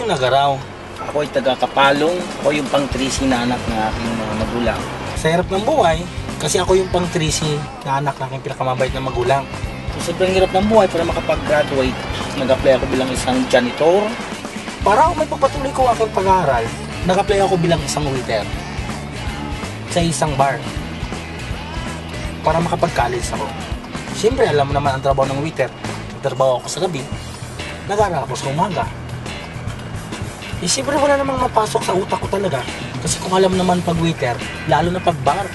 Nagaraw. Ako ay taga-Kapalong. Ako yung pang-3C na anak ng aking mga magulang. Sa hirap ng buhay, kasi ako yung pang 3C na anak ng aking pinakamabait na magulang. So, sobrang hirap ng buhay para makapag-graduate. Nag-apply ako bilang isang janitor. Para ako may pagpatuloy ko aking pag-aaral, nag-apply ako bilang isang waiter sa isang bar para makapag-college ako. Siyempre, alam mo naman ang trabaho ng waiter. Nagtrabaho ako sa gabi, nag-aaral ako sa umaga. Siyempre, wala namang mapasok sa utak ko talaga. Kasi kung alam naman pag waiter, lalo na pag bar,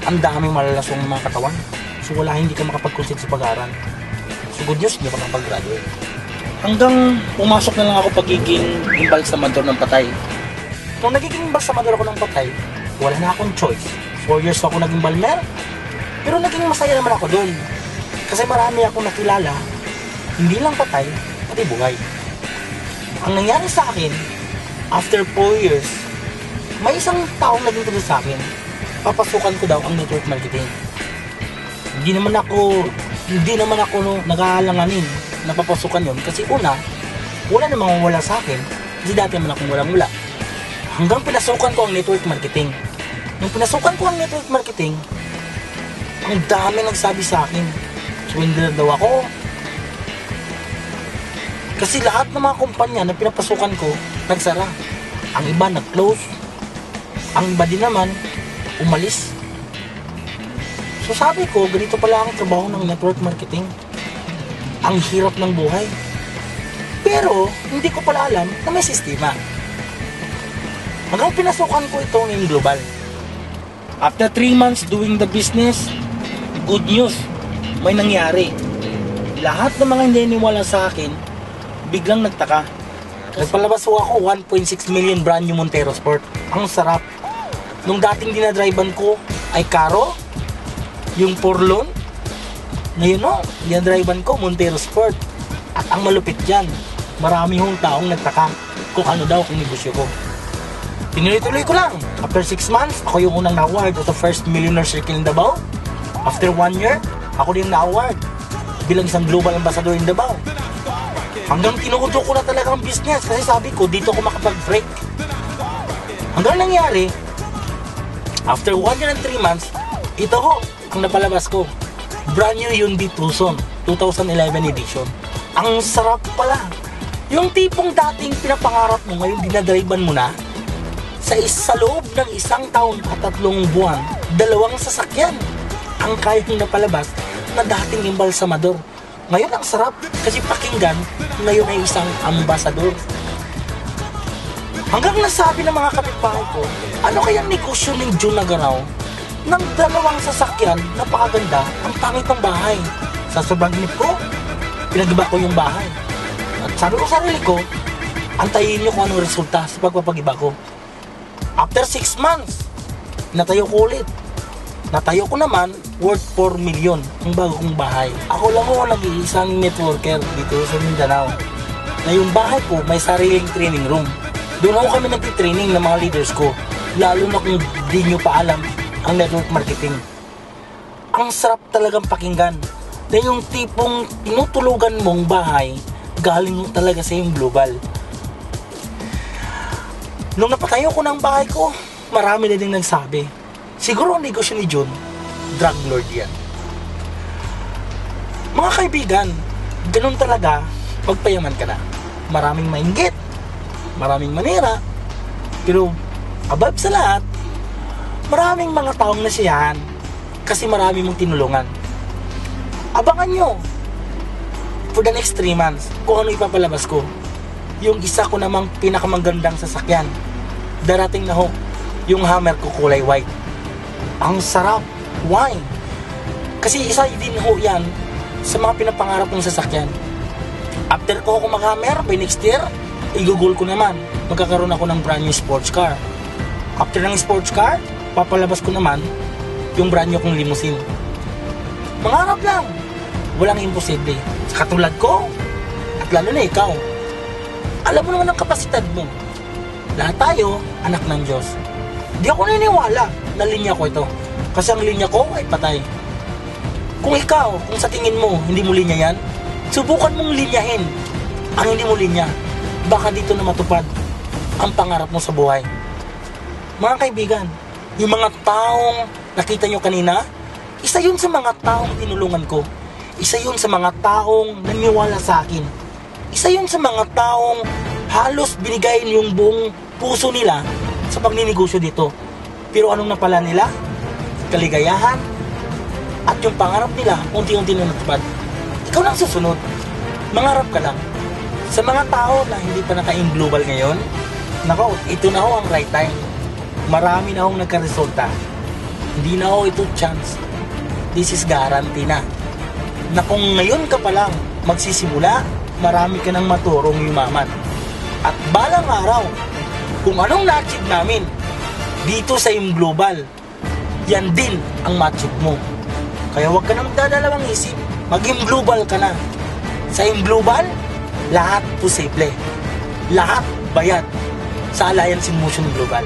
ang daming malalasong mga katawan. So wala, hindi ka makapag-concentrate sa pag-aaral. So good news, hindi ka makapag-graduate. Hanggang pumasok na lang ako pagiging imbalsamador ng patay. Nung nagiging imbalsamador ako ng patay, wala na akong choice. 4 years ako naging balmer, pero naging masaya naman ako doon. Kasi marami akong nakilala, hindi lang patay, pati buhay. Ang nangyari sa akin, after 4 years, may isang taong naging tuloy sa akin, papasukan ko daw ang network marketing. Hindi naman ako nag-aalanganin na papasukan yun kasi una, wala namang wala sa akin kasi dati naman akong walang wala. Hanggang pinasukan ko ang network marketing. Nung pinasukan ko ang network marketing, ang dami nagsabi sa akin, swindler daw ako. Kasi lahat ng mga kumpanya na pinapasukan ko, nagsara. Ang iba nag-close. Ang iba din naman, umalis. So sabi ko, ganito pala ang trabaho ng network marketing. Ang hirap ng buhay. Pero, hindi ko pala alam na may sistema. Hanggang pinasukan ko ito ng global. After 3 months doing the business, good news, may nangyari. Lahat ng mga hindi niniwala sa akin, biglang nagtaka. Nagpalabas ako 1.6 million brand new Montero Sport. Ang sarap. Nung dating dinadrivean ko ay Caro, yung Porlon. Ngayon dinadrivean ko Montero Sport. At ang malupit dyan, marami hong taong nagtaka kung ano daw ang negosyo ko. Tinuloy-tuloy ko lang. After 6 months, ako yung unang na-award at the first millionaire circle in Davao. After 1 year, ako din na-award bilang isang global ambassador in Davao. Hanggang tinuudyo ko na talaga ang business kasi sabi ko, dito ako makapag-break. Hanggang nangyari, after 1 year and 3 months, ito ho, ang napalabas ko. Brand new Hyundai Tucson, 2011 edition. Ang sarap pala. Yung tipong dating pinapangarap mo, ngayon dinadrivean mo na, sa loob ng 1 taon at 3 buwan, 2 sasakyan ang kayang napalabas na dating imbalsamador. Ngayon ang sarap kasi pakinggan, ngayon ay isang ambasador. Hanggang nasabi ng mga kapitbahay ko, ano kayang negosyo ng June Nagaraw ng 2 sasakyan, napakaganda, ang pangit ng bahay. Sa sobrang inip ko, pinagiba ko yung bahay. At sabi ko sa sarili ko, antayin nyo kung anong resulta sa pagpapagiba ko. After 6 months, natayo ko ulit. Natayo ko naman worth 4 million ang bago kong bahay. Ako lang ho nag-iisang networker dito sa Mindanao. Na yung bahay ko may sariling training room. Doon ako kami nagtitraining ng mga leaders ko. Lalo na kung di nyo pa alam ang network marketing. Ang sarap talagang pakinggan. Na yung tipong tinutulugan mong bahay, galing talaga sa yung global. Nung napatayo ko ng bahay ko, marami na din nagsabi, siguro ang negosyo ni June, drug lord yan. Mga kaibigan, ganun talaga pagpayaman ka na. Maraming mainggit, maraming manira, pero above sa lahat, maraming mga taong nasiyahan kasi marami mong tinulungan. Abangan nyo for the next 3 months kung ano ipapalabas ko. Yung isa ko namang pinakamagandang sasakyan, darating na ho, yung Hammer ko kulay white. Ang sarap. Why? Kasi isa din ho yan sa mga pinapangarap kong sasakyan. After ko mag-Hammer, by next year, igugol ko naman. Magkakaroon ako ng brand new sports car. After ng sports car, papalabas ko naman yung brand new kong limousine. Mangarap lang. Walang imposible. Sa katulad ko, at lalo na ikaw. Alam mo naman ang kapasidad mo. Lahat tayo, anak ng Diyos. Di ako naniniwala na linya ko ito. Kasi ang linya ko ay patay. Kung ikaw, kung sa tingin mo, hindi mo linya yan, subukan mong linyahin ang hindi mo linya. baka dito na matupad ang pangarap mo sa buhay. Mga kaibigan, yung mga taong nakita nyo kanina, isa yun sa mga taong tinulungan ko. Isa yun sa mga taong naniwala sa akin. Isa yun sa mga taong halos binigay yung buong puso nila sa pagninegosyo dito. Pero anong napala nila? Kaligayahan at yung pangarap nila unti-unti na natupad. Ikaw lang susunod. Mangarap ka lang. Sa mga tao na hindi pa naka-in global ngayon, nako, ito na ho ang right time. Marami na hong nagkaresulta. Hindi na ho ito chance. This is guarantee na. Na kung ngayon ka pa lang magsisimula, marami ka nang maturong yumaman. At balang araw, kung anong na-achieve namin dito sa Im Global, yan din ang ma-achieve mo. Kaya huwag ka na magdadalawang isip. Mag-Im Global ka na. Sa Im Global, lahat posible. Lahat bayad sa Alliance in Motion Global.